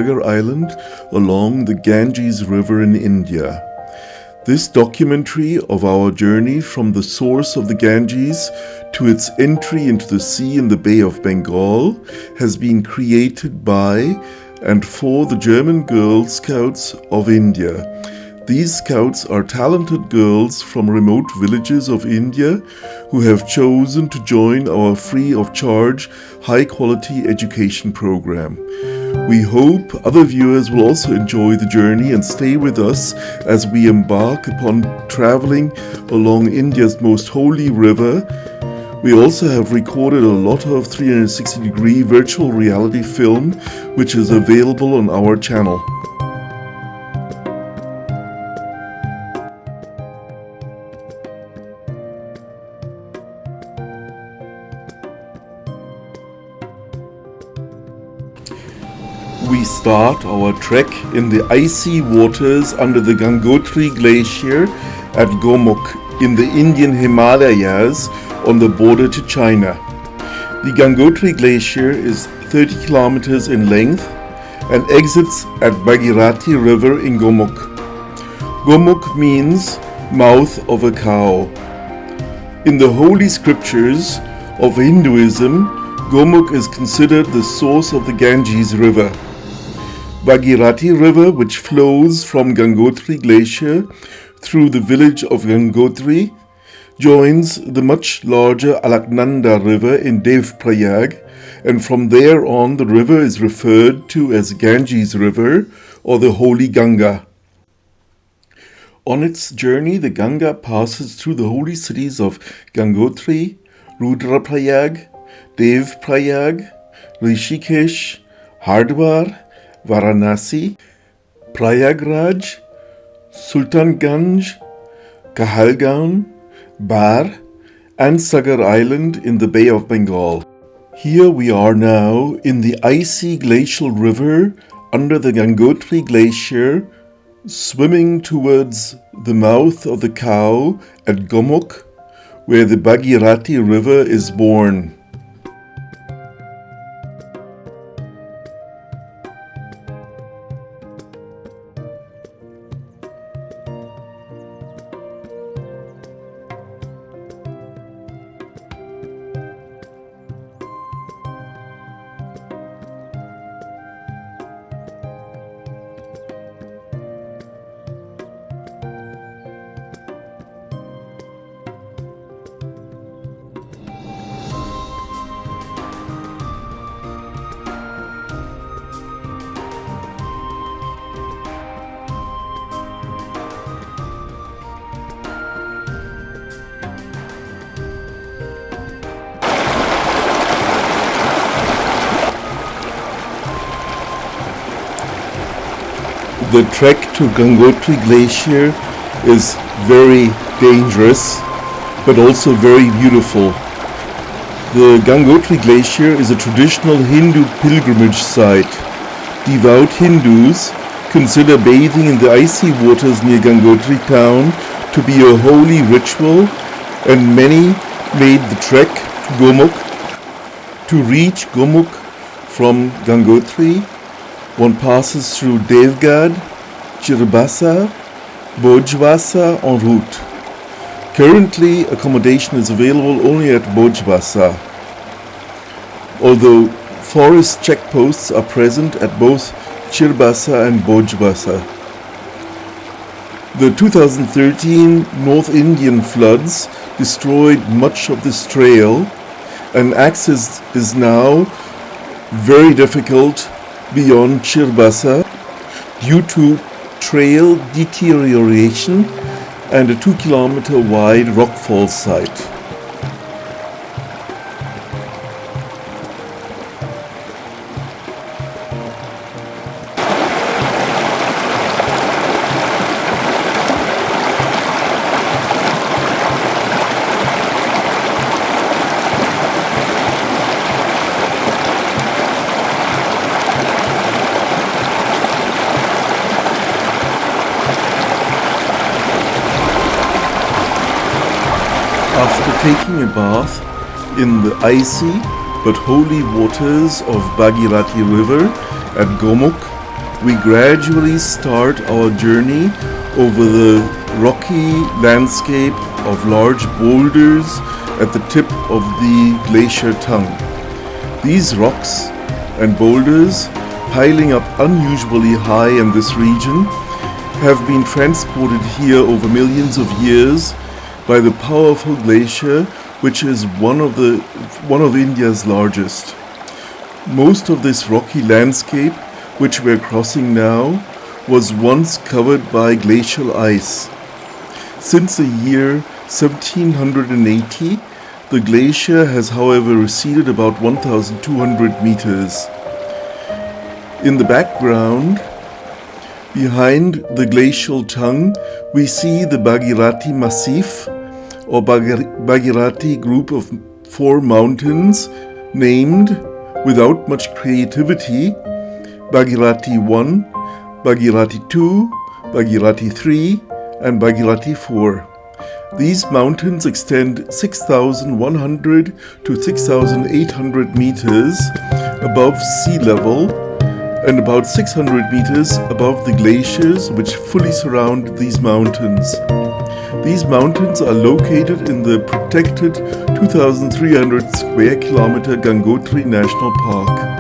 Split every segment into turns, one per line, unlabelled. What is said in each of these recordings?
Sagar Island along the Ganges River in India. This documentary of our journey from the source of the Ganges to its entry into the sea in the Bay of Bengal has been created by and for the German Girl Scouts of India. These scouts are talented girls from remote villages of India who have chosen to join our free of charge, high-quality education program. We hope other viewers will also enjoy the journey and stay with us as we embark upon traveling along India's most holy river. We also have recorded a lot of 360-degree virtual reality film, which is available on our channel. We start our trek in the icy waters under the Gangotri Glacier at Gomukh in the Indian Himalayas on the border to China. The Gangotri Glacier is 30 kilometers in length and exits at Bhagirathi River in Gomukh. Gomukh means mouth of a cow. In the holy scriptures of Hinduism, Gomukh is considered the source of the Ganges River. Bhagirathi River, which flows from Gangotri Glacier through the village of Gangotri, joins the much larger Alaknanda River in Devprayag, and from there on the river is referred to as Ganges River or the Holy Ganga. On its journey, the Ganga passes through the holy cities of Gangotri, Rudraprayag, Devprayag, Rishikesh, Hardwar, Varanasi, Prayagraj, Sultanganj, Kahalgaon, Bar, and Sagar Island in the Bay of Bengal. Here we are now in the icy glacial river under the Gangotri Glacier, swimming towards the mouth of the cow at Gomukh, where the Bhagirathi River is born. The trek to Gangotri Glacier is very dangerous, but also very beautiful. The Gangotri Glacier is a traditional Hindu pilgrimage site. Devout Hindus consider bathing in the icy waters near Gangotri town to be a holy ritual, and many made the trek to Gomukh. To reach Gomukh from Gangotri, one passes through Devgad, Chirbasa, Bojbasa en route. Currently, accommodation is available only at Bojbasa, although forest checkposts are present at both Chirbasa and Bojbasa. The 2013 North Indian floods destroyed much of this trail, and access is now very difficult beyond Chirbasa due to trail deterioration and a 2-kilometer wide rockfall site. After taking a bath in the icy but holy waters of Bhagirathi River at Gomukh, we gradually start our journey over the rocky landscape of large boulders at the tip of the glacier tongue. These rocks and boulders, piling up unusually high in this region, have been transported here over millions of years by the powerful glacier, which is one of India's largest. Most of this rocky landscape, which we're crossing now, was once covered by glacial ice. Since the year 1780, the glacier has, however, receded about 1,200 meters. In the background, behind the glacial tongue, we see the Bhagirathi Massif, or Bhagirathi group of 4 mountains named, without much creativity, Bhagirathi 1, Bhagirathi 2, Bhagirathi 3, and Bhagirathi 4. These mountains extend 6,100 to 6,800 meters above sea level and about 600 meters above the glaciers which fully surround these mountains. These mountains are located in the protected 2,300 square kilometer Gangotri National Park.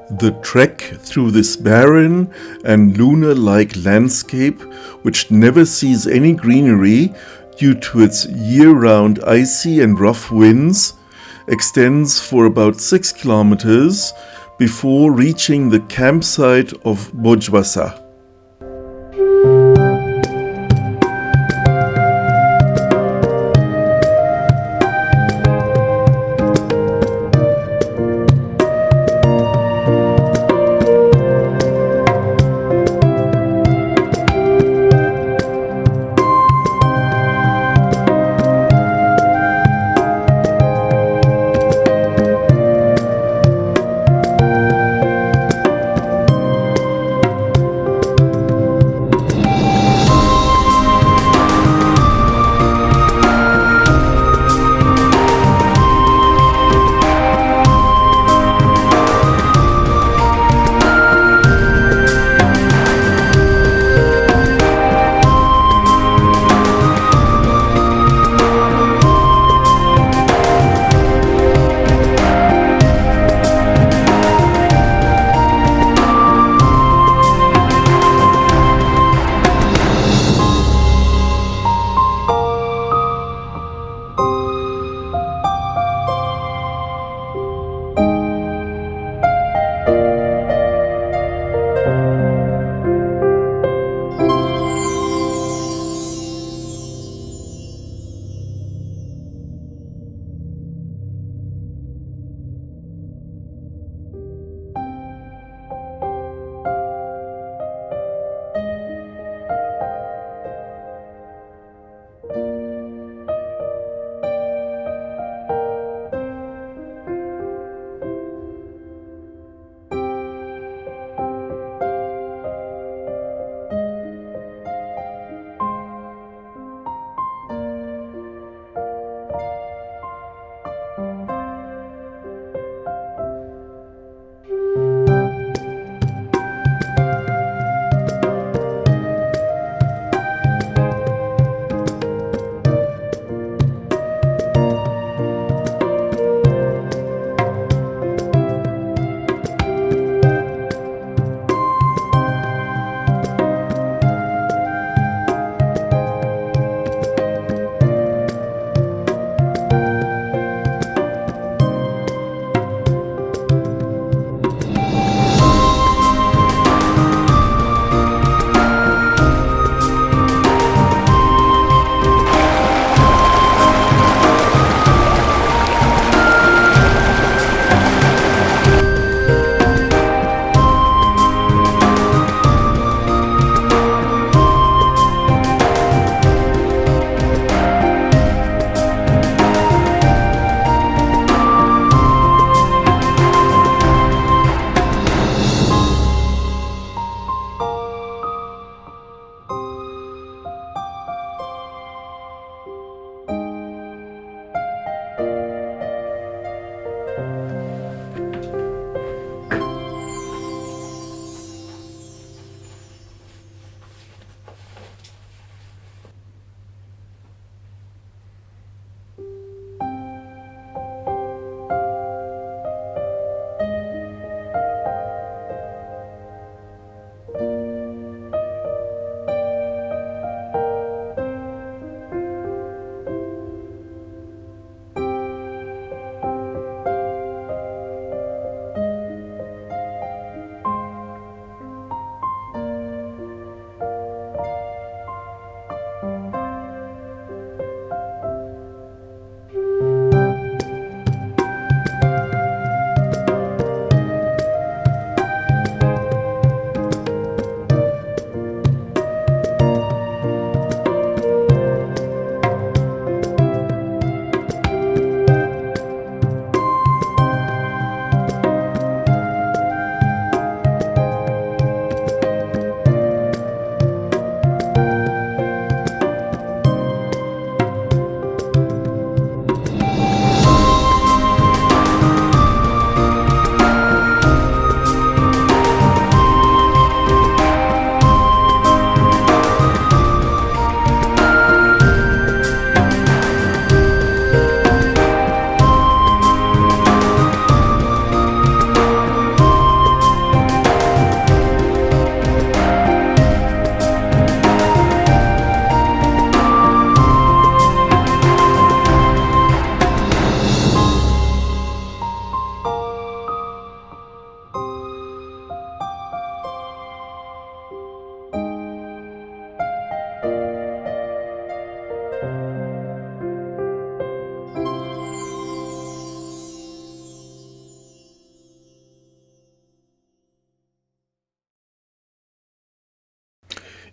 The trek through this barren and lunar-like landscape, which never sees any greenery due to its year-round icy and rough winds, extends for about 6 kilometers before reaching the campsite of Bojwasa.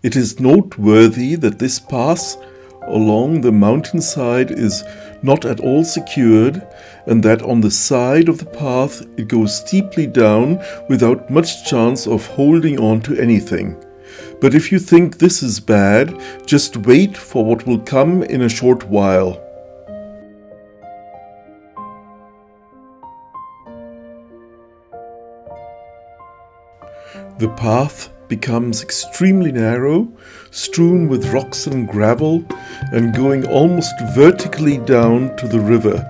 It is noteworthy that this path along the mountainside is not at all secured, and that on the side of the path it goes steeply down without much chance of holding on to anything. But if you think this is bad, just wait for what will come in a short while. The path becomes extremely narrow, strewn with rocks and gravel, and going almost vertically down to the river.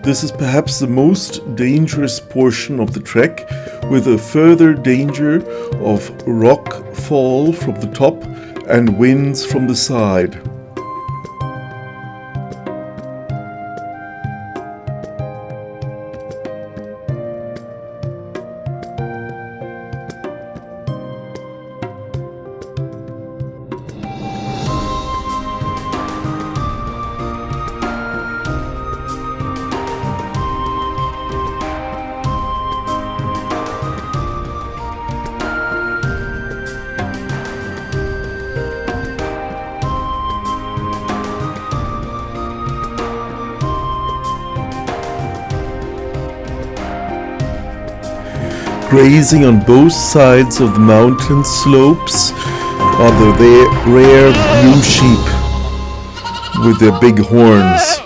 This is perhaps the most dangerous portion of the trek, with a further danger of rock fall from the top and winds from the side. Grazing on both sides of the mountain slopes are the rare blue sheep with their big horns.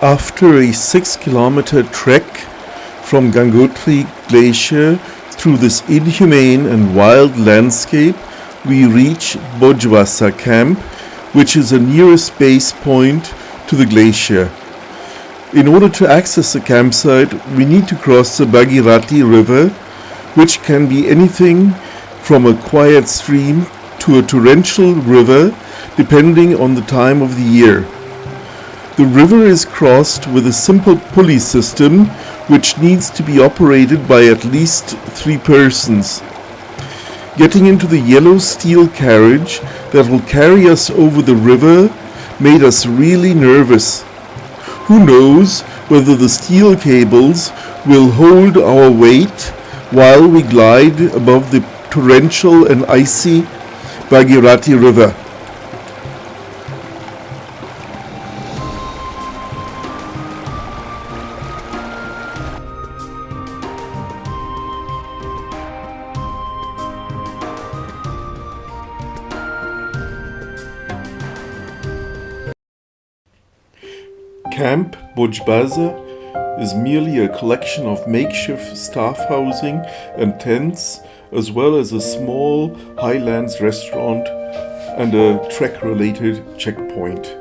After a 6-kilometer trek from Gangotri Glacier through this inhumane and wild landscape, we reach Bojwasa camp, which is the nearest base point to the glacier. In order to access the campsite, we need to cross the Bhagirathi River, which can be anything from a quiet stream to a torrential river, depending on the time of the year. The river is crossed with a simple pulley system, which needs to be operated by at least 3 persons. Getting into the yellow steel carriage that will carry us over the river made us really nervous. Who knows whether the steel cables will hold our weight while we glide above the torrential and icy Bhagirathi River. Camp Bojwasa is merely a collection of makeshift staff housing and tents, as well as a small highlands restaurant and a trek-related checkpoint.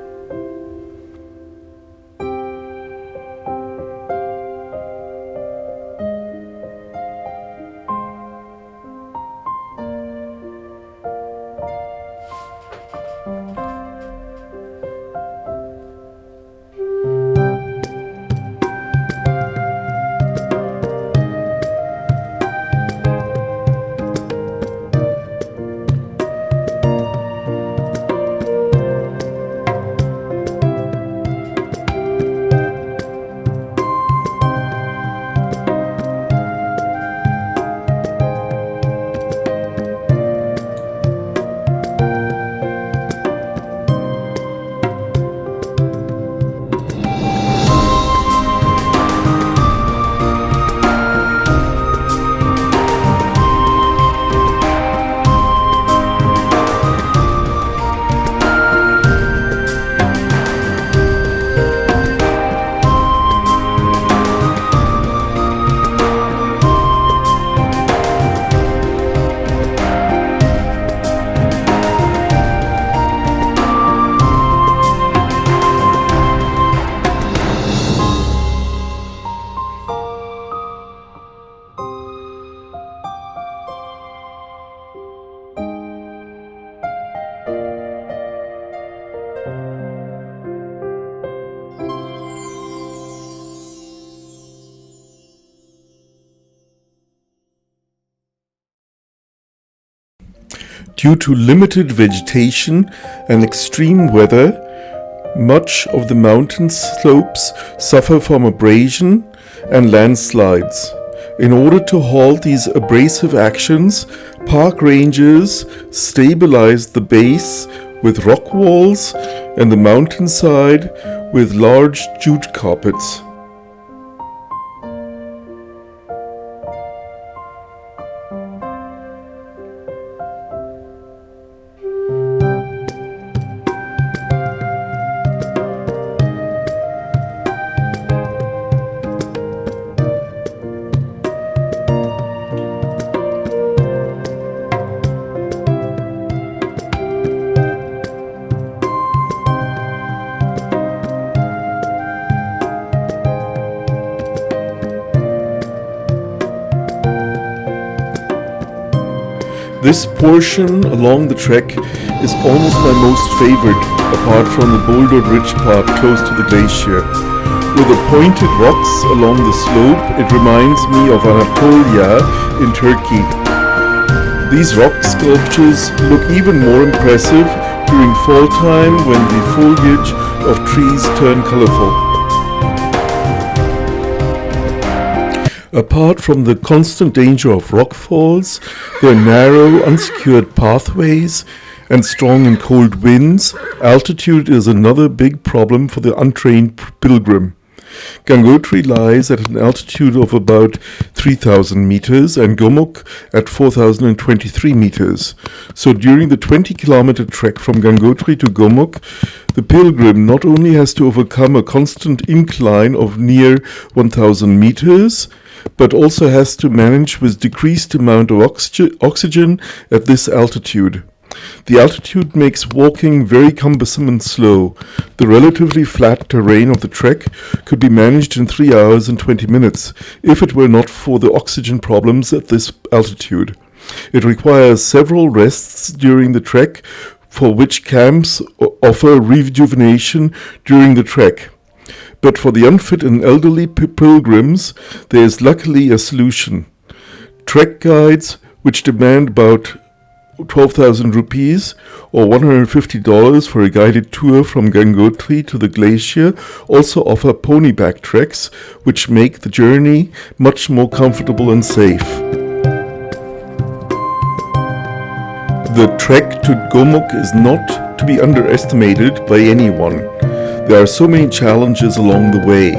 Due to limited vegetation and extreme weather, much of the mountain slopes suffer from abrasion and landslides. In order to halt these abrasive actions, park rangers stabilized the base with rock walls and the mountainside with large jute carpets. This portion along the trek is almost my most favorite, apart from the bouldered ridge part close to the glacier. With the pointed rocks along the slope, it reminds me of Anatolia in Turkey. These rock sculptures look even more impressive during fall time when the foliage of trees turn colorful. Apart from the constant danger of rockfalls, there are narrow, unsecured pathways and strong and cold winds. Altitude is another big problem for the untrained pilgrim. Gangotri lies at an altitude of about 3,000 meters and Gomukh at 4,023 meters. So during the 20-kilometer trek from Gangotri to Gomukh, the pilgrim not only has to overcome a constant incline of near 1,000 meters, but also has to manage with decreased amount of oxygen at this altitude. The altitude makes walking very cumbersome and slow. The relatively flat terrain of the trek could be managed in 3 hours and 20 minutes if it were not for the oxygen problems at this altitude. It requires several rests during the trek, for which camps offer rejuvenation during the trek. But for the unfit and elderly pilgrims, there is luckily a solution. Trek guides, which demand about 12,000 rupees or $150 for a guided tour from Gangotri to the glacier, also offer ponyback treks, which make the journey much more comfortable and safe. The trek to Gomukh is not to be underestimated by anyone. There are so many challenges along the way.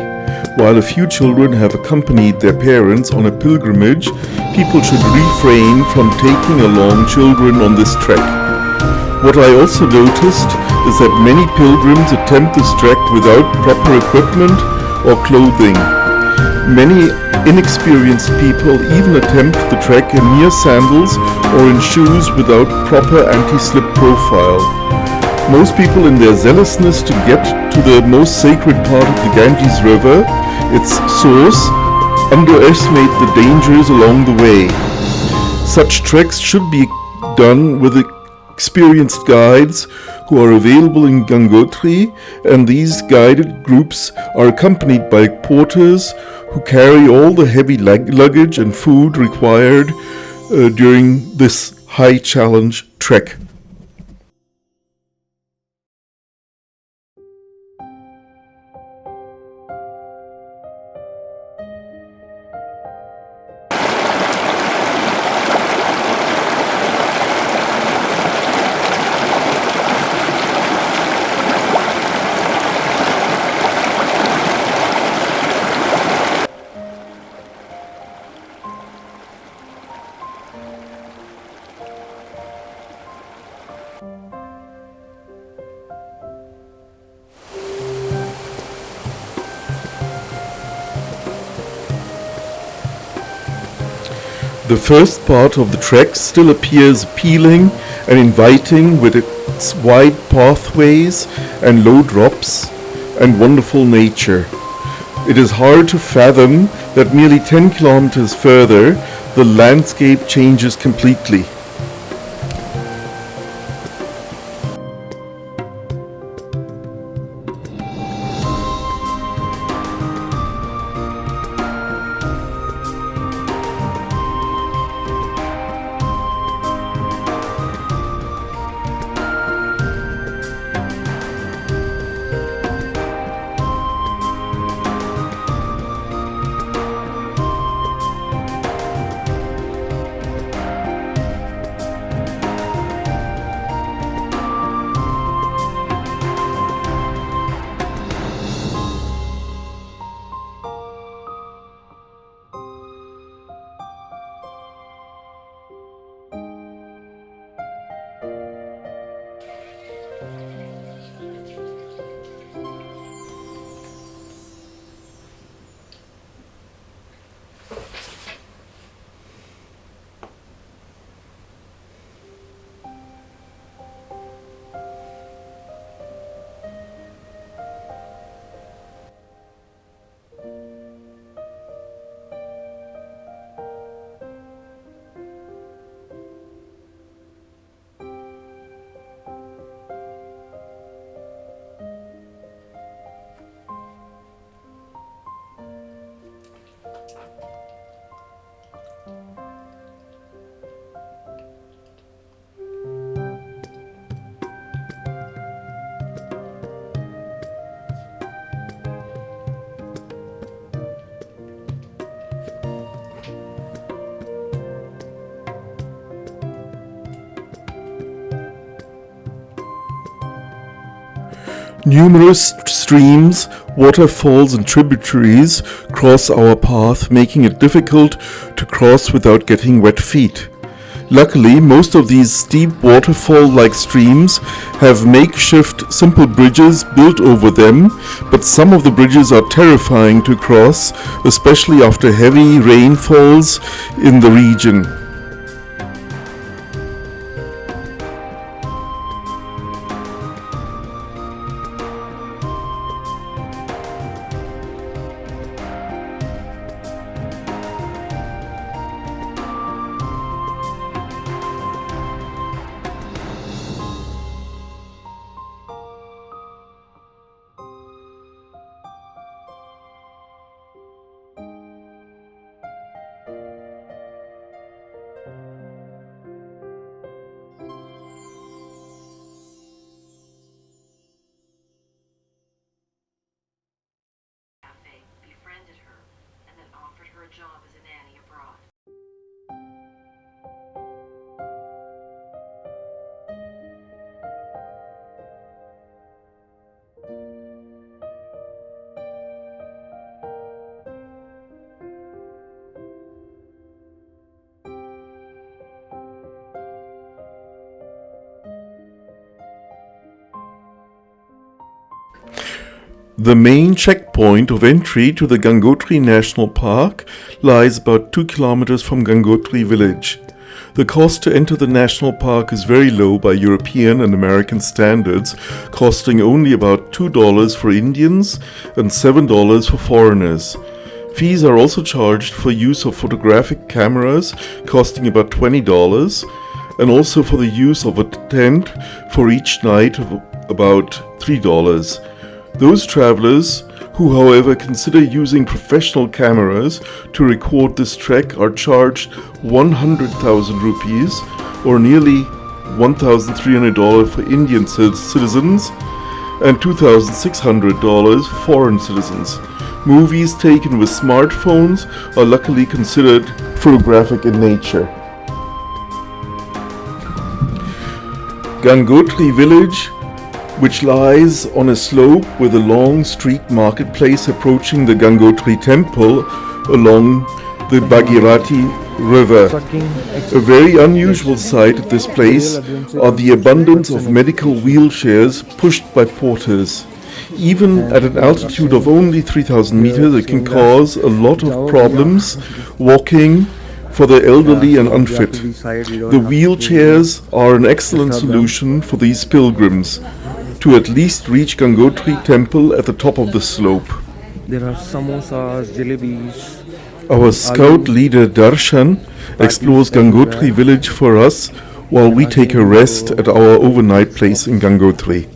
While a few children have accompanied their parents on a pilgrimage, people should refrain from taking along children on this trek. What I also noticed is that many pilgrims attempt this trek without proper equipment or clothing. Many inexperienced people even attempt the trek in mere sandals or in shoes without proper anti-slip profile. Most people, in their zealousness to get to the most sacred part of the Ganges River, its source, underestimate the dangers along the way. Such treks should be done with experienced guides who are available in Gangotri, and these guided groups are accompanied by porters who carry all the heavy luggage and food required during this high challenge trek. The first part of the trek still appears appealing and inviting with its wide pathways and low drops and wonderful nature. It is hard to fathom that nearly 10 kilometers further, the landscape changes completely. Numerous streams, waterfalls and tributaries cross our path, making it difficult to cross without getting wet feet. Luckily, most of these steep waterfall-like streams have makeshift simple bridges built over them, but some of the bridges are terrifying to cross, especially after heavy rainfalls in the region.
Befriended her and then offered her a job as a nanny abroad.
The main checkpoint of entry to the Gangotri National Park lies about 2 kilometers from Gangotri village. The cost to enter the national park is very low by European and American standards, costing only about $2 for Indians and $7 for foreigners. Fees are also charged for use of photographic cameras, costing about $20, and also for the use of a tent for each night of about $3. Those travelers who, however, consider using professional cameras to record this trek are charged 100,000 rupees, or nearly $1,300 for Indian citizens and $2,600 for foreign citizens. Movies taken with smartphones are luckily considered photographic in nature. Gangotri village, which lies on a slope with a long street marketplace approaching the Gangotri temple along the Bhagirathi river. A very unusual sight at this place are the abundance of medical wheelchairs pushed by porters. Even at an altitude of only 3,000 meters, it can cause a lot of problems walking for the elderly and unfit. The wheelchairs are an excellent solution for these pilgrims to at least reach Gangotri temple at the top of the slope.
There are samosas, jalebis.
Our scout leader Darshan explores Gangotri village for us while we take a rest at our overnight place in Gangotri.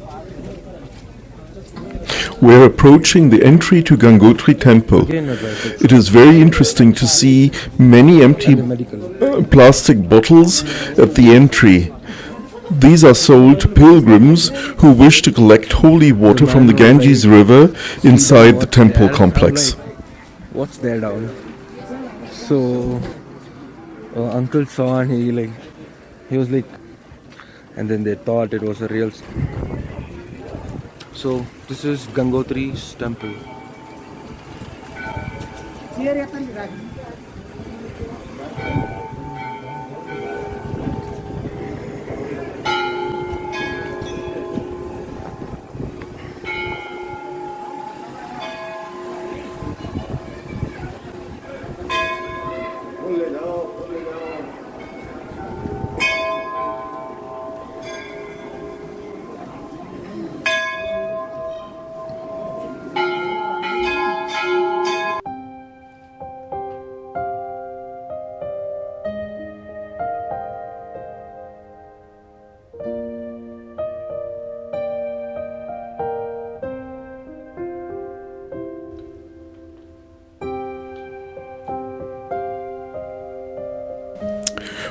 We're approaching the entry to Gangotri temple. It is very interesting to see many empty plastic bottles at the entry. These are sold to pilgrims who wish to collect holy water from the Ganges river inside the temple complex.
What's there down? So uncle saw and he was like, and then they thought it was a real. So this is Gangotri's temple.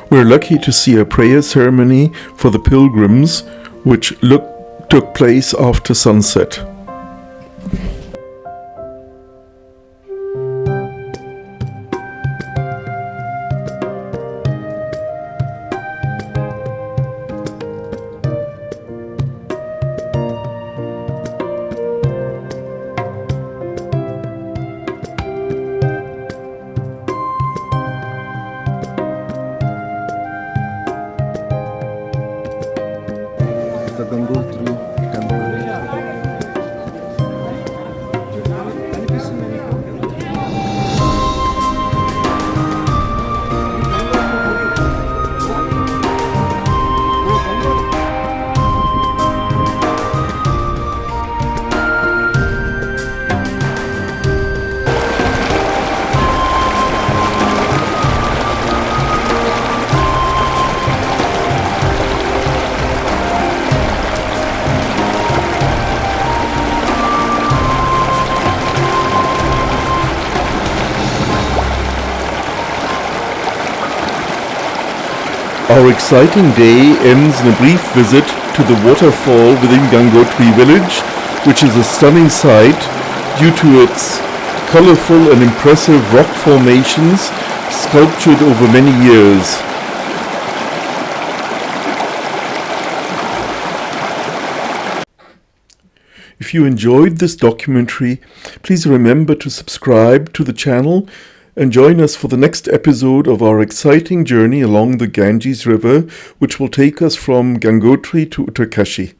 We're lucky to see a prayer ceremony for the pilgrims, which took place after sunset. Our exciting day ends in a brief visit to the waterfall within Gangotri village, which is a stunning sight due to its colorful and impressive rock formations sculptured over many years. If you enjoyed this documentary, please remember to subscribe to the channel and join us for the next episode of our exciting journey along the Ganges River, which will take us from Gangotri to Uttarkashi.